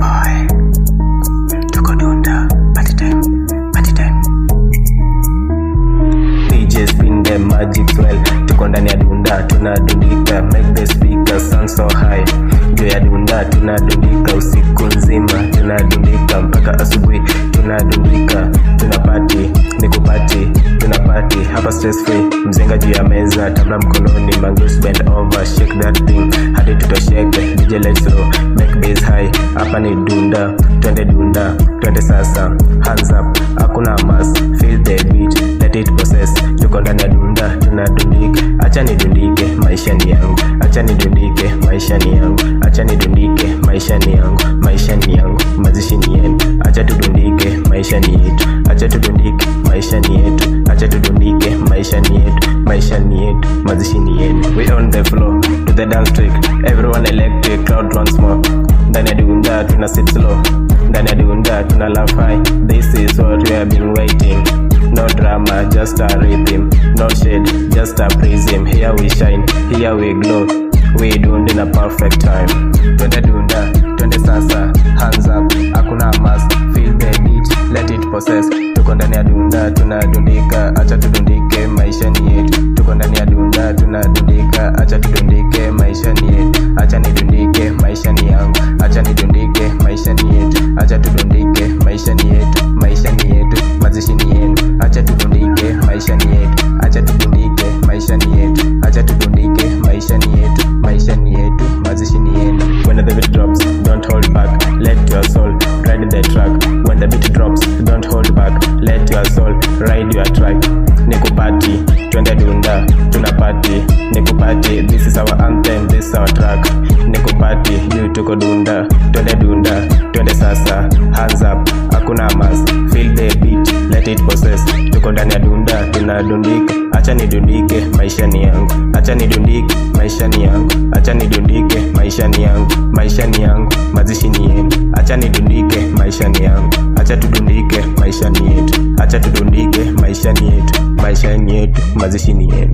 boy. Tuko dunda, party time, party time. DJ spin the magic swell. Tuko ndani ya dunda, tunadundika. Make the speaker sound so high. Juu ya dunda, tunadundika. Usiku nzima, tunadundika. Mpaka asubuhi, tunadundika. Tunapati, nikupati, tunapati. Hapa stress free, mzinga juu ya meza. Tabla mkononi, mangus bend over. Shake that thing, hadi tutosheke. DJ let's roll, make bass high. Hapa ni dunda, twende sasa. Hands up, hakuna mas. Feel the beat, let it process. Tuko ndani ya dunda, tunadundika. Acha nidundike, maisha ni yangu. Acha nidundike, maisha ni yangu. Acha nidundike, maisha ni yangu. Maisha ni yangu, mazishi ni yenu. Acha tudundike, maisha ni yetu. Acha tudundike, maisha ni yetu. Acha tudundike, maisha ni yetu. Maisha ni yetu, mazishi ni yenu. We on the floor, to the dance trick. Everyone electric, crowd runs more. Ndani ya dunda, tuna sit slow. Ndani ya dunda, tuna laugh high. This is what we have been waiting. No drama, just a rhythm. No shade, just a prism. Here we shine, here we glow. We doing in a perfect time. Twende dunda, twende sasa. Hands up, hakuna mask. Feel the beat, let it possess. Tuko ndani ya dunda, tunadundika. Acha tudundike, maisha ni yetu. Tuko ndani ya dunda, tunadundika. Acha tudundike, maisha ni yetu. Acha nidundike, maisha ni yangu. Acha nidundike, maisha ni yetu. Acha tudundike, maisha ni yetu. Maisha ni yetu, mazishi ni yenu. Acha tudundike, maisha ni yetu. Acha tudundike, maisha ni yetu. Acha tudundike, maisha ni yetu. Maisha ni yetu, mazishi ni yenu. When the beat drops, don't hold back. Let your soul ride the track. When the beat drops, don't hold back. Let your soul ride your track. Nikupati, twende dunda, tunapati. Nikupati, this is our anthem, this is our track. Nikupati, you tuko dunda, twende sasa. Hands up, hakuna mas. Feel the beat, let it possess. Tuko ndani ya dunda, tunadundika. Acha nidundike, maisha ni yangu. Acha nidundike, maisha ni yangu. Acha nidundike, maisha ni yangu. Maisha ni yangu, mazishi ni yenu. Acha nidundike, maisha ni yangu. Acha tudundike, maisha ni yetu. Acha tudundike, maisha ni yetu. Maisha ni yetu, mazishi ni yenu.